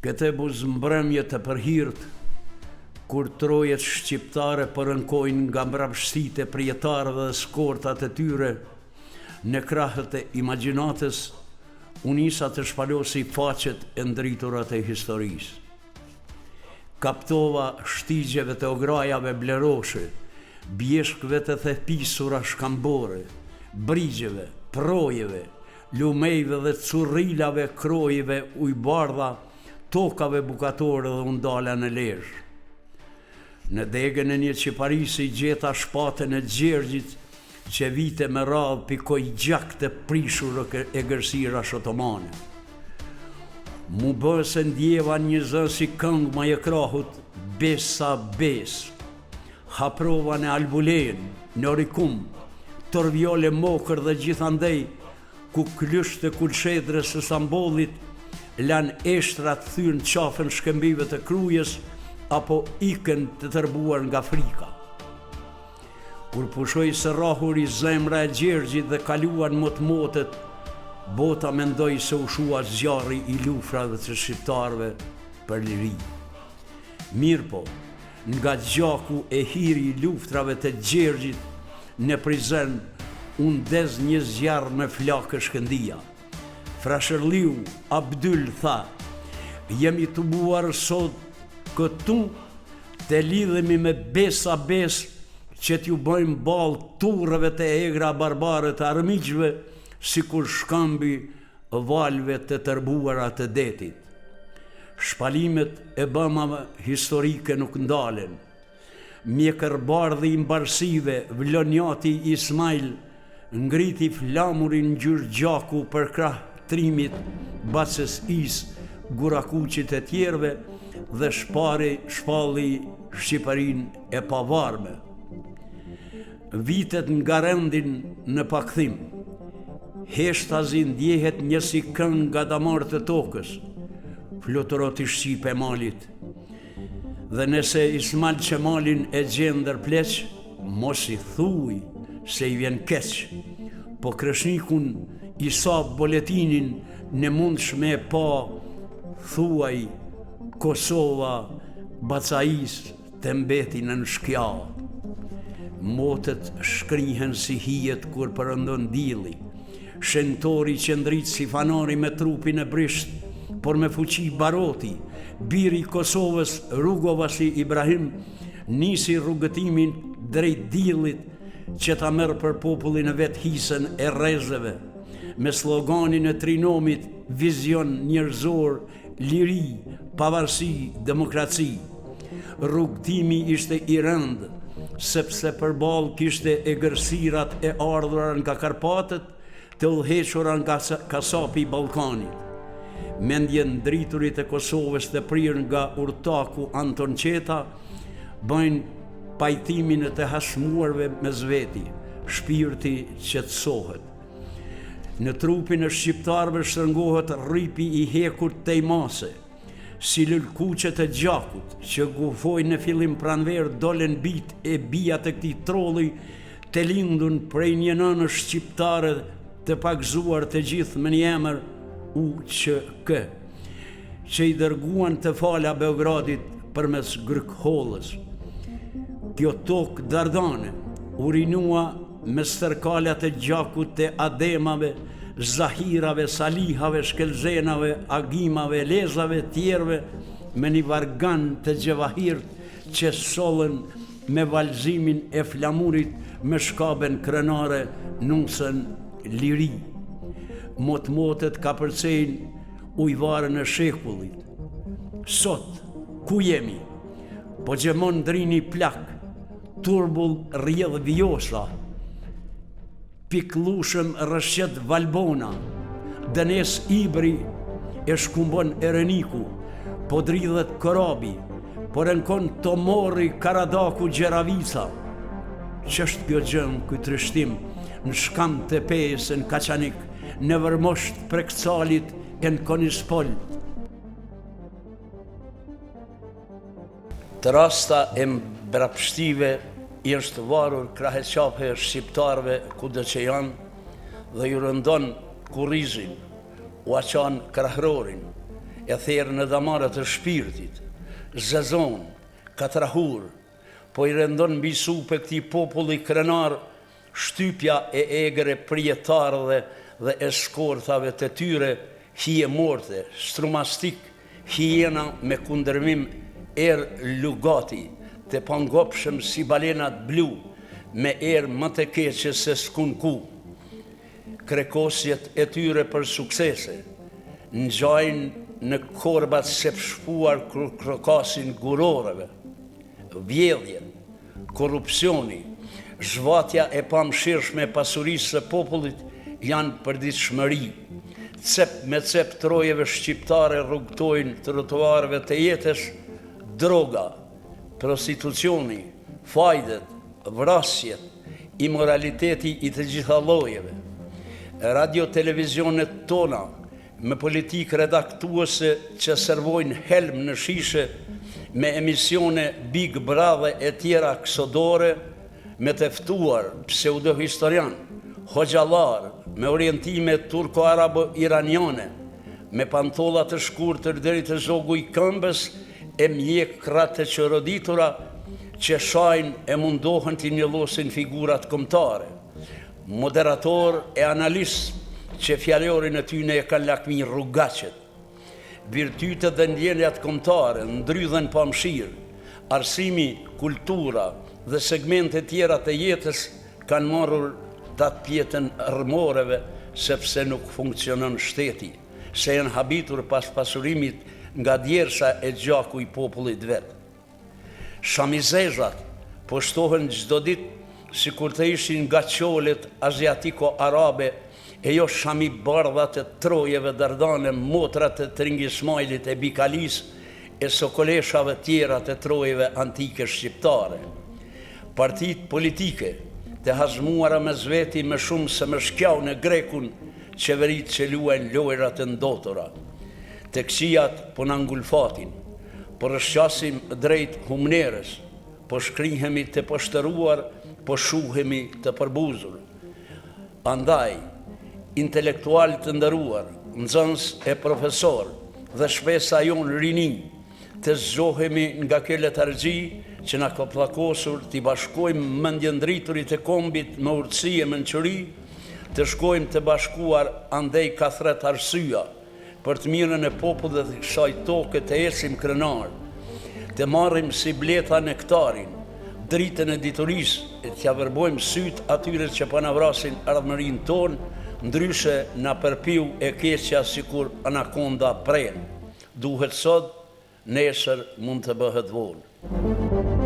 Këtë buzëmbrëmje të përhirt, kur trojet shqiptare përënkojnë nga mbrapshtite prijetare dhe skortat e tyre, në krahët e imagjinatës, unisa të shpalosi faqet e ndriturat e historisë. Kaptova shtigjeve të ograjave bleroshe, bjeshkve të thepisura shkambore, brigjeve, projeve, lumejve dhe currilave, krojeve, ujbardha, tokave bukatore dhe undala në lesh. Në degën e një qiparisi gjeta shpatën e Gjergjit, që vite me radhë pikoj gjak të prishur e gërsira shotomane. Mu bëse ndjeva një zë si këngë ma e krahut, besa bes. Haprova në albulen, në rikum, tërvjole mokër dhe gjithandej, ku klysht të kulshedrës së sambollit, lan eshtrat thyrën qafën shkëmbive të Krujës, apo ikën të tërbuar nga frika. Kur pushoj së rahur i zemra e Gjergjit dhe kaluan motmotet, bota mendoj se u shua zjarri i lufrave të shqiptarve për liri. Mirë po, nga gjaku e hiri i luftrave të Gjergjit në prizren, unë dez një zjarë me flakë shkëndia. Frashërliu Abdyl tha, jemi të buar sot këtu të lidhemi me besa besë që t'ju bëjmë balë turëve të egra barbare të armiqve, si kur shkambi valve të tërbuara të detit. Shpalimet e bëmave historike nuk ndalen. Mjekërbardhi i mbarsive, vlonjati Ismail, ngriti flamurin gjyrë gjaku për krah trimit, Bacës Is, Gurakuqit e tjerve dhe shpalli Shqiparin e pavarme. Vitet nga rendin në pakthim, heshtazi ndjehet një si këngë nga damarët e tokës, fluturot i Shqipe malit. Dhe nëse Ismail Qemalin e gjendër pleq, mos i thuj se i vjen keq, po kreshnikun Isa Boletinin në mundshme e pa, thuaj Kosova, Bacais të mbetin në shkja. Motet shkrihen si hijet kur përëndon dili, shentori që ndrit si fanari me trupin e brisht, por me fuqi baroti, biri Kosovës Rugova-si Ibrahim, nisi rrugëtimin drejt dilit që ta merr për popullin e vet hisën e rrezeve, me sloganin e trinomit vizion njerëzor, liri, pavarësi, demokraci. Rrugëtimi ishte i rëndë, sepse përballë kishte e gërsirat e ardhura nga Karpatët të udhëhequra nga kasapi i Ballkanit. Mendje ndriturit e Kosovës të prirë nga urtaku Anton Qeta bëjnë pajtimin e të hasmuarve me zveti, shpirti qetësohet. Në trupin e shqiptarëve shtrëngohet rripi i hekut tejmase, si lëlkuqet e gjakut, që gufoj në fillim pranver dolen bit e bijat e këtij trolli të lindun prej një nënë shqiptare të pagzuar të gjithë me një emër UÇK, që i dërguan të fala Beogradit përmes Grykhollës. Kjo tokë dardane u rinua me stërkalat e gjakut të ademave, zahirave, salihave, shkelzenave, agimave, lezave, tjerve, me një vargan të gjevahirt që sollën me valzimin e flamurit me shkaben krenare nusën liri. Motmotet ka përcejnë ujvarën e shekullit. Sot, ku jemi? Po gjemon drini plak, turbull rjedh vjosa, piklushëm rëshqet Valbona, dënes Ibri e shkumbon Ereniku, po dridhet Korabi, po rënkon Tomori Karadaku Gjeravica. Qështë kjo gjëm këj trishtim në shkam të pejës në Kaçanik, në vërmosht prekcalit e në Konispol. Të rasta e mbrapshtive i është varur kraheqape shqiptarve kudo që janë dhe ju rëndon kurrizin, u aqan krahrorin, e therë në damarët e shpirtit, zezon, katrahur, po i rendon mbi supe këtij populli krenar shtypja e egre prijetarëve dhe eskortave të tyre, hije morte, strumastik, hijena me kundërmim lugati, të pangopshëm si balenat blu, me më të keqe se s'kun ku. Krekosjet e tyre për suksese, ngjajnë në korbat se pshpuar krokasin guroreve, vjedhjen, korupcioni, zhvatja e pamshirshme pasurisë së popullit janë përditshmëri. Cep me cep trojeve shqiptare rrugtojnë trotuarëve të jetës, droga, prostitucioni, fajdet, vrasjet, imoraliteti i të gjitha llojeve. Radio-televizionet tona me politikë redaktuese që servojnë helm në shishe, me emisione Big Brother e tjera kësodore, me të ftuar pseudohistorian, hoxhallar, me orientime turko-arabo-iraniane, me pantolla të shkurtër deri te zogu i këmbës e mjekra të qëroditura që shajnë e mundohen të njëllosin figurat kombëtare, moderator e analist që fjallorin e tyne e kanë lakmi rrugacet, virtytet dhe ndjenjat kombëtare, ndrydhen pamshirë, arsimi, kultura dhe segmente tjera të jetës kanë marrur datë pjetën rrëmoreve sepse nuk funksionon shteti, se janë habitur pas pasurimit nga djersa e gjaku i popullit vetë. Shamizezhat poshtohen çdo ditë si kur të ishin nga qolet aziatiko-arabe e jo shami bardhat e trojeve dardane, motrat e Tringismajlit e Bikalis e sokoleshave tjera të trojeve antike shqiptare. Partit politike të hazmuara me zveti me shumë se me shkjau në grekun qeverit që luajnë lojrat e ndotura. Të këqijat po në ngulfatin, po rëshqasim drejt humnerës, po shkrihemi të poshtëruar, po shuhemi të përbuzur. Andaj, intelektual të ndëruar, nxënës e profesor dhe shpesa jonë rini, të zgjohemi nga kjo letargji që na ka pllakosur t'i bashkojmë mendjen driturit e kombit me urtësi e mençuri, të shkojmë të bashkuar andej ka thret arsyeja për të mirën e popullit dhe kësaj toke të ecim krenar, të marrim si bleta nektarin, dritën e diturisë e t'ja verbojmë syt atyre që panavrasin ardhmërinë tonë, ndryshe na përpiu e keqja sikur anakonda pren. Duhet sot, nesër mund të bëhet vonë.